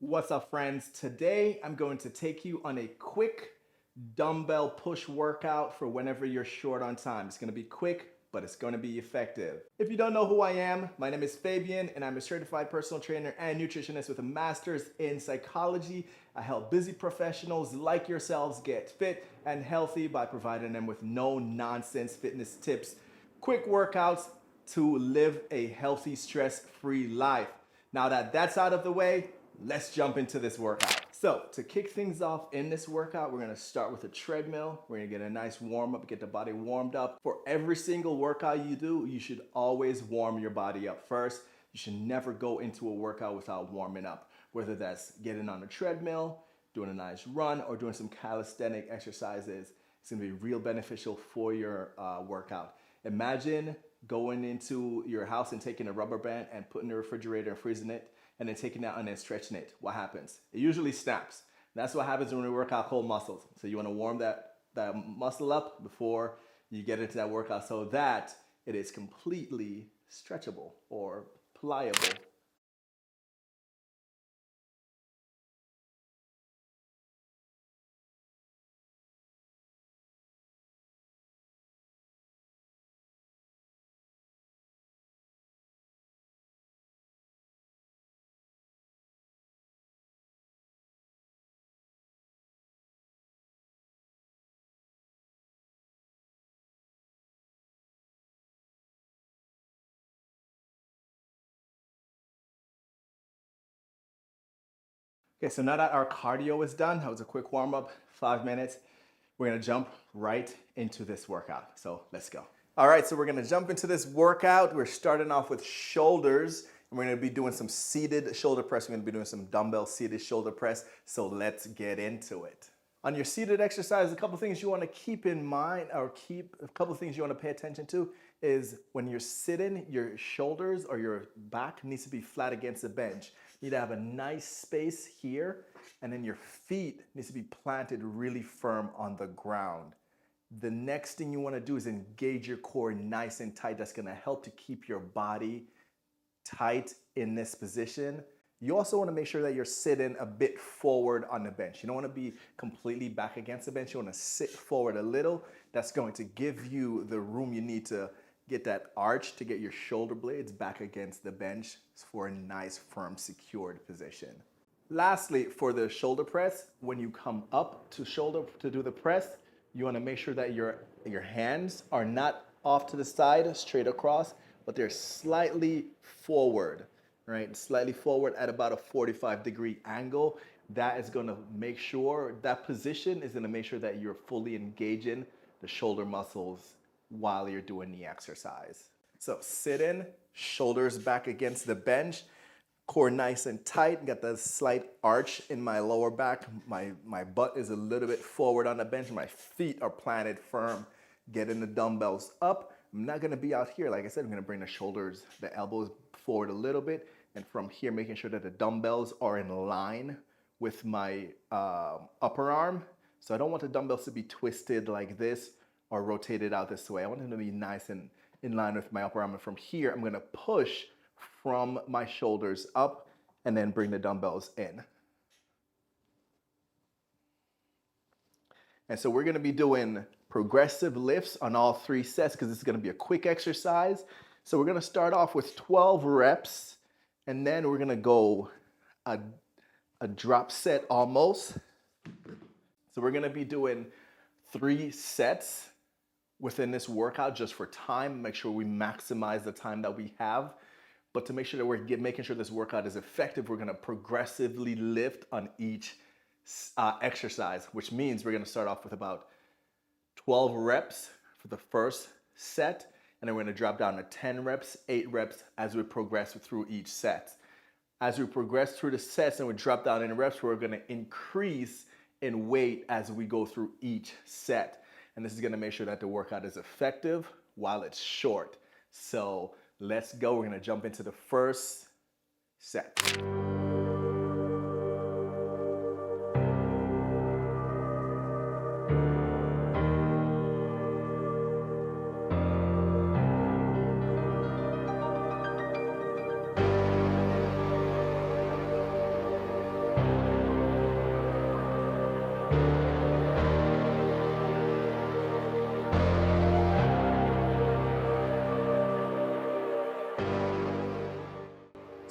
What's up, friends? Today I'm going to take you on a quick dumbbell push workout for whenever you're short on time. It's going to be quick, but it's going to be effective. If you don't know who I am, my name is Fabian and I'm a certified personal trainer and nutritionist with a master's in psychology. I help busy professionals like yourselves get fit and healthy by providing them with no-nonsense fitness tips, quick workouts to live a healthy, stress-free life. Now that that's out of the way, let's jump into this workout. So to kick things off in this workout, we're gonna start with a treadmill. We're gonna get a nice warm up, get the body warmed up. For every single workout you do, you should always warm your body up first. You should never go into a workout without warming up, whether that's getting on a treadmill, doing a nice run, or doing some calisthenic exercises. It's gonna be real beneficial for your workout. Imagine going into your house and taking a rubber band and putting in the refrigerator and freezing it, and then taking that and then stretching it. What happens? It usually snaps. That's what happens when we work out cold muscles. So you want to warm that muscle up before you get into that workout so that it is completely stretchable or pliable. Okay, so now that our cardio is done, that was a quick warm up, 5 minutes. We're gonna jump right into this workout. So let's go. All right, so we're gonna jump into this workout. We're starting off with shoulders, and we're gonna be doing some seated shoulder press. We're gonna be doing some dumbbell seated shoulder press. So let's get into it. On your seated exercise, a couple things you wanna keep in mind, or a couple things you wanna pay attention to is when you're sitting, your shoulders or your back needs to be flat against the bench. You need to have a nice space here, and then your feet needs to be planted really firm on the ground. The next thing you want to do is engage your core nice and tight. That's going to help to keep your body tight in this position. You also want to make sure that you're sitting a bit forward on the bench. You don't want to be completely back against the bench. You want to sit forward a little. That's going to give you the room you need to get that arch to get your shoulder blades back against the bench for a nice, firm, secured position. Lastly, for the shoulder press, when you come up to shoulder to do the press, you want to make sure that your hands are not off to the side, straight across, but they're slightly forward, right? Slightly forward at about a 45-degree angle. That is going to make sure, that position is going to make sure that you're fully engaging the shoulder muscles while you're doing the exercise. So sit in, shoulders back against the bench, core nice and tight, got the slight arch in my lower back. My butt is a little bit forward on the bench. My feet are planted firm. Getting the dumbbells up. I'm not gonna be out here. Like I said, I'm gonna bring the shoulders, the elbows forward a little bit. And from here, making sure that the dumbbells are in line with my upper arm. So I don't want the dumbbells to be twisted like this or rotated out this way. I want them to be nice and in line with my upper arm. And from here, I'm gonna push from my shoulders up and then bring the dumbbells in. And so we're gonna be doing progressive lifts on all 3 sets because this is gonna be a quick exercise. So we're gonna start off with 12 reps and then we're gonna go a drop set almost. So we're gonna be doing 3 sets within this workout just for time. Make sure we maximize the time that we have. But to make sure that we're making sure this workout is effective, we're gonna progressively lift on each exercise, which means we're gonna start off with about 12 reps for the first set, and then we're gonna drop down to 10 reps, 8 reps as we progress through each set. As we progress through the sets and we drop down in reps, we're gonna increase in weight as we go through each set. And this is gonna make sure that the workout is effective while it's short. So let's go. We're gonna jump into the first set.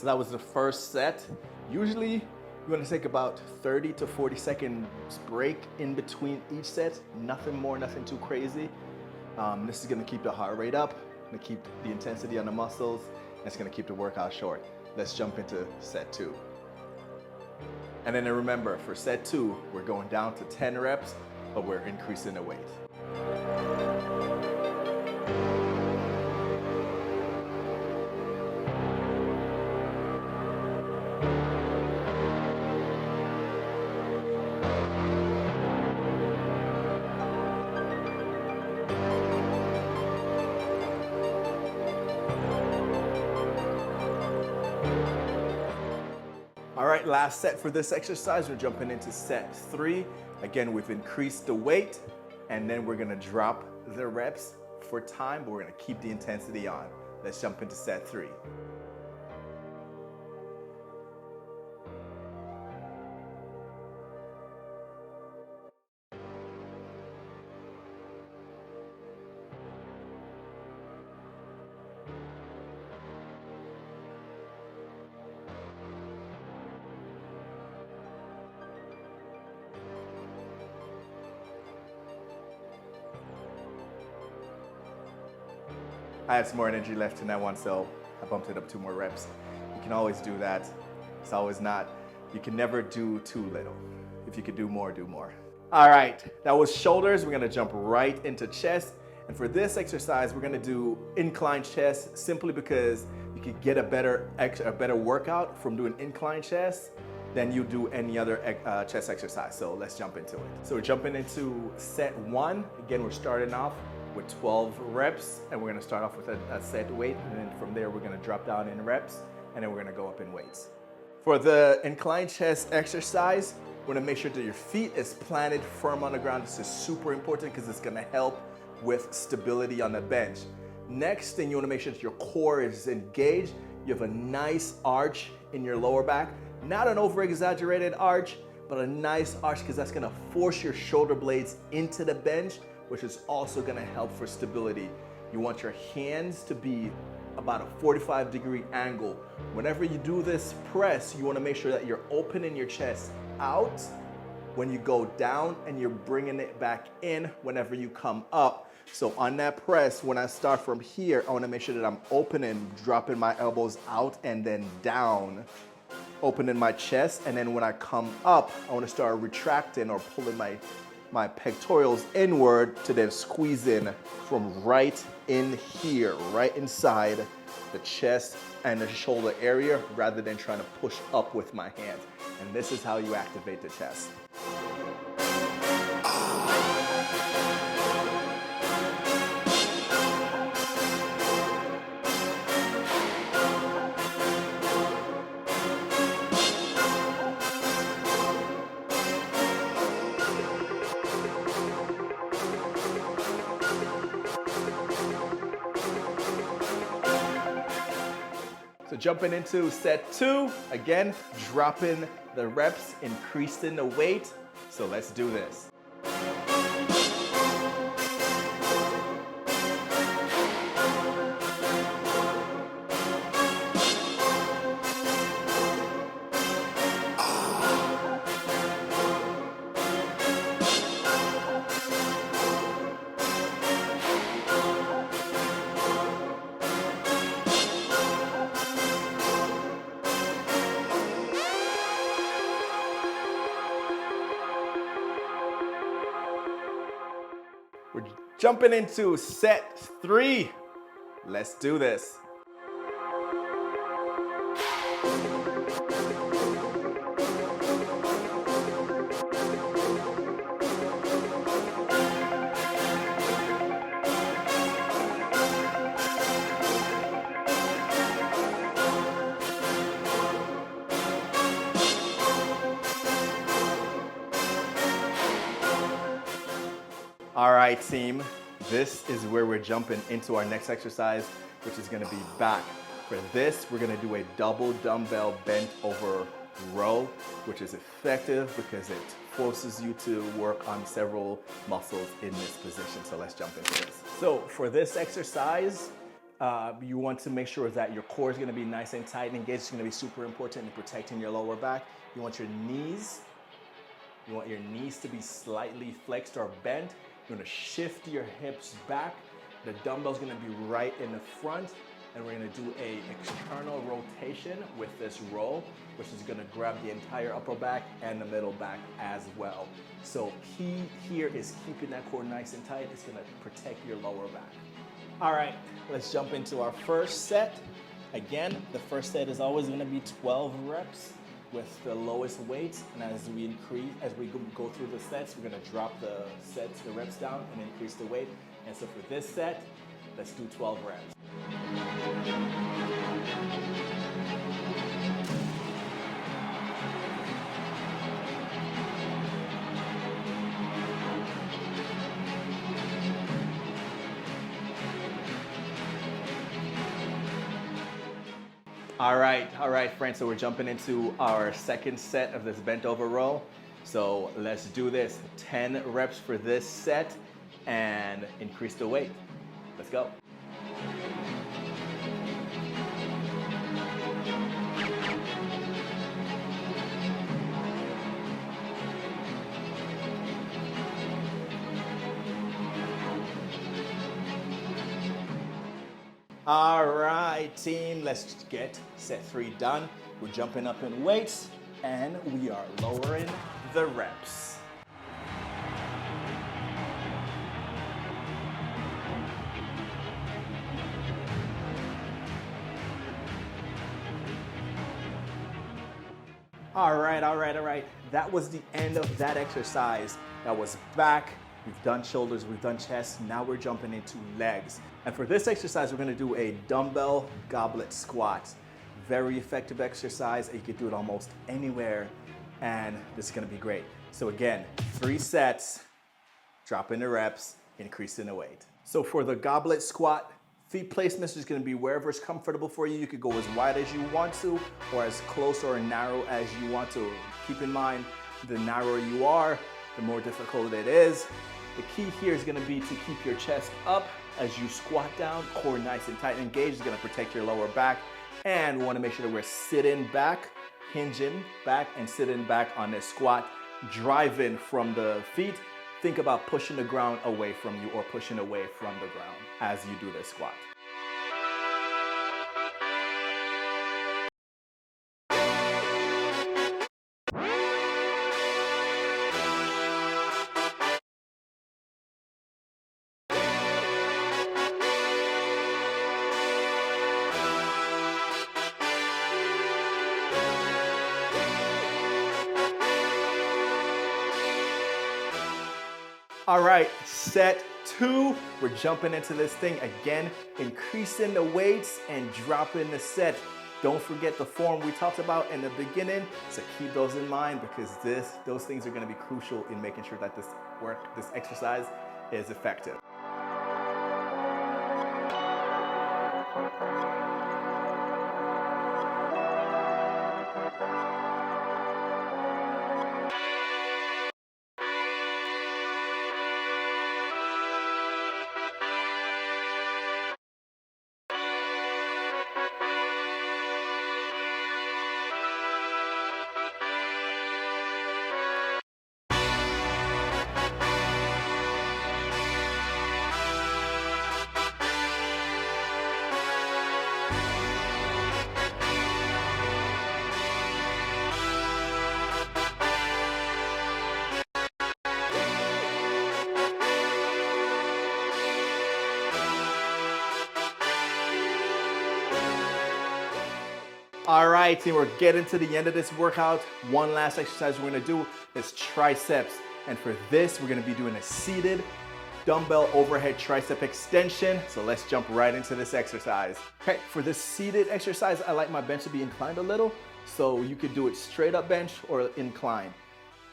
So that was the first set. Usually you want to take about 30 to 40 seconds break in between each set. Nothing more, nothing too crazy. This is going to keep the heart rate up, going to keep the intensity on the muscles, and it's going to keep the workout short. Let's jump into set 2. And then remember, for set 2, we're going down to 10 reps, but we're increasing the weight. All right, last set for this exercise. We're jumping into set 3. Again, we've increased the weight, and then we're gonna drop the reps for time, but we're gonna keep the intensity on. Let's jump into set 3. I had some more energy left in that one, so I bumped it up 2 more reps. You can always do that. It's always not, you can never do too little. If you could do more, do more. All right, that was shoulders. We're gonna jump right into chest. And for this exercise, we're gonna do incline chest simply because you could get a better workout from doing incline chest than you do any other chest exercise. So let's jump into it. So we're jumping into set 1. Again, we're starting off with 12 reps, and we're gonna start off with a set weight, and then from there we're gonna drop down in reps, and then we're gonna go up in weights. For the incline chest exercise, we're gonna make sure that your feet is planted firm on the ground. This is super important because it's gonna help with stability on the bench. Next thing, you wanna make sure that your core is engaged. You have a nice arch in your lower back, not an over-exaggerated arch, but a nice arch, because that's gonna force your shoulder blades into the bench, which is also gonna help for stability. You want your hands to be about a 45-degree angle. Whenever you do this press, you wanna make sure that you're opening your chest out when you go down, and you're bringing it back in whenever you come up. So on that press, when I start from here, I wanna make sure that I'm opening, dropping my elbows out and then down, opening my chest, and then when I come up, I wanna start retracting or pulling my pectorals inward to then squeeze in from right in here, right inside the chest and the shoulder area, rather than trying to push up with my hands. And this is how you activate the chest. So jumping into set 2, again, dropping the reps, increasing the weight. So let's do this. We're jumping into set 3. Let's do this. All right, team, this is where we're jumping into our next exercise, which is gonna be back. For this, we're gonna do a double dumbbell bent over row, which is effective because it forces you to work on several muscles in this position. So let's jump into this. So for this exercise, You want to make sure that your core is going to be nice and tight and engaged. It's going to be super important in protecting your lower back. You want your knees to be slightly flexed or bent. You want to shift your hips back. The dumbbell's going to be right in the front, and we're going to do a external rotation with this roll, which is going to grab the entire upper back and the middle back as well. So key here is keeping that core nice and tight. It's going to protect your lower back. All right, let's jump into our first set. Again, the first set is always going to be 12 reps with the lowest weight, and as we go through the sets, we're going to drop the reps down and increase the weight. And so for this set, let's do 12 reps. All right, friends, so we're jumping into our second set of this bent over row. So let's do this. 10 reps for this set and increase the weight. Let's go. All right, team, let's get set 3 done. We're jumping up in weights and we are lowering the reps. All right. That was the end of that exercise. That was back. We've done shoulders, we've done chest. Now we're jumping into legs. And for this exercise, we're gonna do a dumbbell goblet squat. Very effective exercise. You can do it almost anywhere, and this is gonna be great. So again, 3 sets, dropping the reps, increasing the weight. So for the goblet squat, feet placement is gonna be wherever it's comfortable for you. You could go as wide as you want to, or as close or narrow as you want to. Keep in mind, the narrower you are, the more difficult it is. The key here is gonna be to keep your chest up as you squat down, core nice and tight and engaged. It's gonna protect your lower back. And we wanna make sure that we're sitting back, hinging back and sitting back on this squat, driving from the feet. Think about pushing the ground away from you or pushing away from the ground as you do this squat. All right, set 2. We're jumping into this thing again, increasing the weights and dropping the set. Don't forget the form we talked about in the beginning, so keep those in mind because those things are gonna be crucial in making sure that this exercise is effective. All right, team, we're getting to the end of this workout. One last exercise we're gonna do is triceps. And for this, we're gonna be doing a seated dumbbell overhead tricep extension. So let's jump right into this exercise. Okay, for this seated exercise, I like my bench to be inclined a little. So you could do it straight up bench or inclined.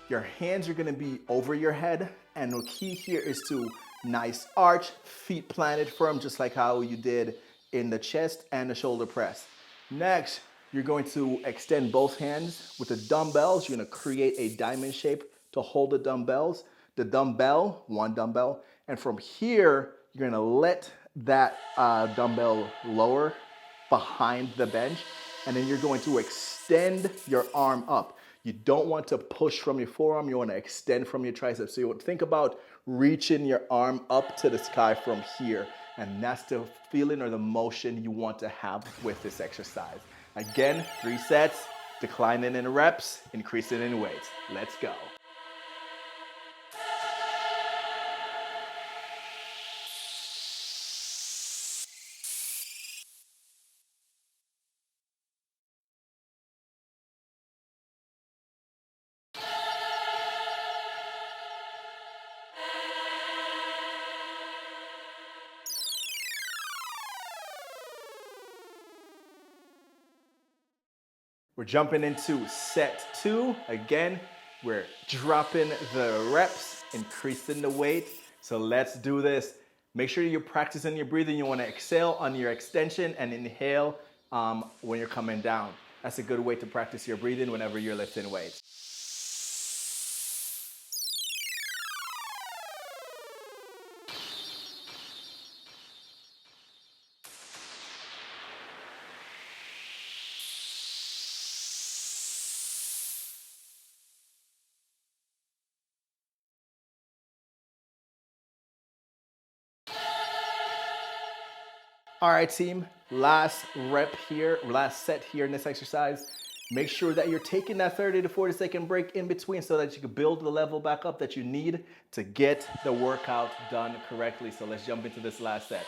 Your hands are gonna be over your head. And the key here is to nice arch, feet planted firm, just like how you did in the chest and the shoulder press. Next, you're going to extend both hands with the dumbbells. You're gonna create a diamond shape to hold the dumbbells. The dumbbell, one dumbbell, and from here, you're gonna let that dumbbell lower behind the bench, and then you're going to extend your arm up. You don't want to push from your forearm, you want to extend from your triceps. So you want to think about reaching your arm up to the sky from here, and that's the feeling or the motion you want to have with this exercise. Again, 3 sets, declining in reps, increasing in weight. Let's go. We're jumping into set 2. Again, we're dropping the reps, increasing the weight. So let's do this. Make sure you're practicing your breathing. You want to exhale on your extension and inhale when you're coming down. That's a good way to practice your breathing whenever you're lifting weights. All right, team, last rep here, last set here in this exercise. Make sure that you're taking that 30 to 40 second break in between so that you can build the level back up that you need to get the workout done correctly. So let's jump into this last set.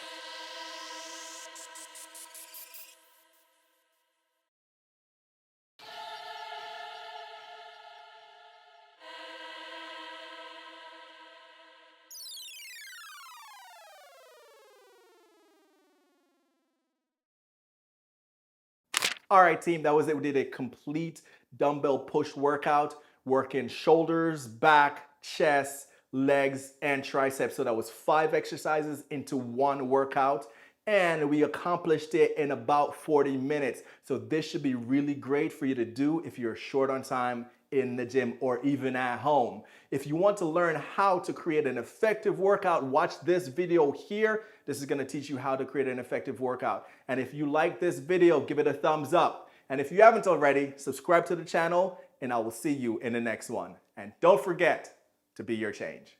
All right, team, that was it. We did a complete dumbbell push workout, working shoulders, back, chest, legs, and triceps. So that was 5 exercises into 1 workout, and we accomplished it in about 40 minutes. So this should be really great for you to do if you're short on time in the gym or even at home. If you want to learn how to create an effective workout, watch this video here. This is gonna teach you how to create an effective workout. And if you like this video, give it a thumbs up. And if you haven't already, subscribe to the channel, and I will see you in the next one. And don't forget to be your change.